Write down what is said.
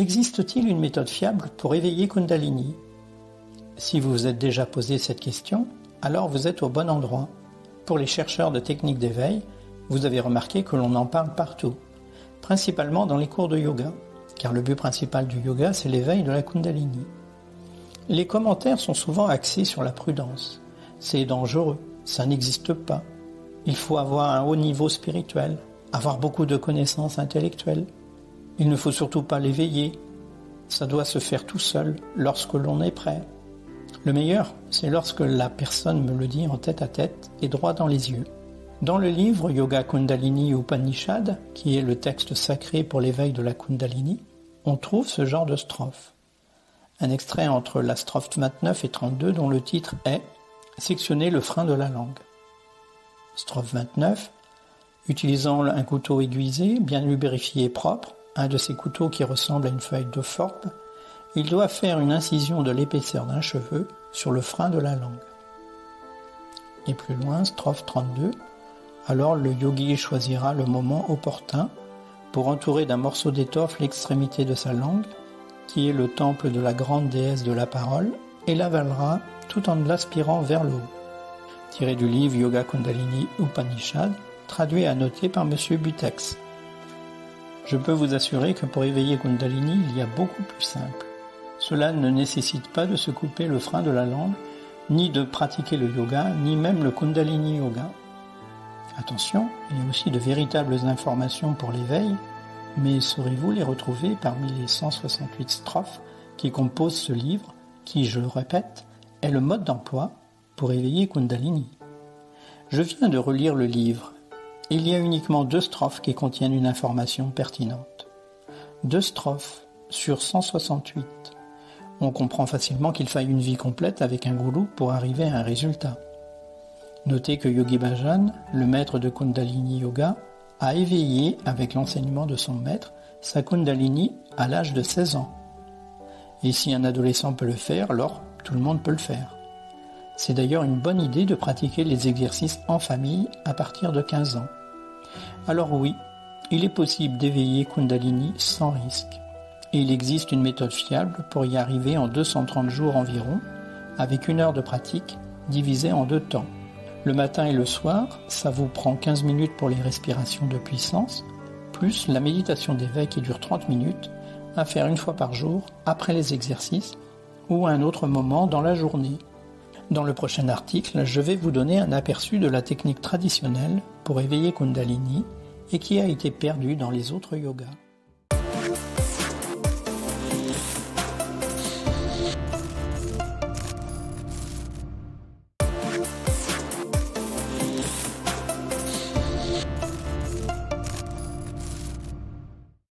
Existe-t-il une méthode fiable pour éveiller Kundalini? Si vous vous êtes déjà posé cette question, alors vous êtes au bon endroit. Pour les chercheurs de techniques d'éveil, vous avez remarqué que l'on en parle partout, principalement dans les cours de yoga, car le but principal du yoga, c'est l'éveil de la Kundalini. Les commentaires sont souvent axés sur la prudence. C'est dangereux, ça n'existe pas. Il faut avoir un haut niveau spirituel, avoir beaucoup de connaissances intellectuelles. Il ne faut surtout pas l'éveiller. Ça doit se faire tout seul, lorsque l'on est prêt. Le meilleur, c'est lorsque la personne me le dit en tête-à-tête et droit dans les yeux. Dans le livre Yoga Kundalini Upanishad, qui est le texte sacré pour l'éveil de la Kundalini, on trouve ce genre de strophe. Un extrait entre la strophe 29 et 32 dont le titre est « Sectionner le frein de la langue ». Strophe 29. Utilisant un couteau aiguisé, bien lubrifié et propre, un de ces couteaux qui ressemble à une feuille de forbe, il doit faire une incision de l'épaisseur d'un cheveu sur le frein de la langue. Et plus loin, strophe 32. Alors le yogi choisira le moment opportun pour entourer d'un morceau d'étoffe l'extrémité de sa langue, qui est le temple de la grande déesse de la parole, et l'avalera tout en l'aspirant vers le haut. Tiré du livre Yoga Kundalini Upanishad, traduit et annoté par M. Butex. Je peux vous assurer que pour éveiller Kundalini, il y a beaucoup plus simple. Cela ne nécessite pas de se couper le frein de la langue, ni de pratiquer le yoga, ni même le Kundalini Yoga. Attention, il y a aussi de véritables informations pour l'éveil, mais saurez-vous les retrouver parmi les 168 strophes qui composent ce livre, qui, je le répète, est le mode d'emploi pour éveiller Kundalini. Je viens de relire le livre. Il y a uniquement 2 strophes qui contiennent une information pertinente. 2 strophes sur 168. On comprend facilement qu'il faille une vie complète avec un gourou pour arriver à un résultat. Notez que Yogi Bhajan, le maître de Kundalini Yoga, a éveillé, avec l'enseignement de son maître, sa Kundalini à l'âge de 16 ans. Et si un adolescent peut le faire, alors tout le monde peut le faire. C'est d'ailleurs une bonne idée de pratiquer les exercices en famille à partir de 15 ans. Alors oui, il est possible d'éveiller Kundalini sans risque. Et il existe une méthode fiable pour y arriver en 230 jours environ, avec 1 heure de pratique, divisée en 2 temps. Le matin et le soir, ça vous prend 15 minutes pour les respirations de puissance, plus la méditation d'éveil qui dure 30 minutes, à faire 1 fois par jour, après les exercices, ou à un autre moment dans la journée. Dans le prochain article, je vais vous donner un aperçu de la technique traditionnelle pour éveiller Kundalini et qui a été perdue dans les autres yogas.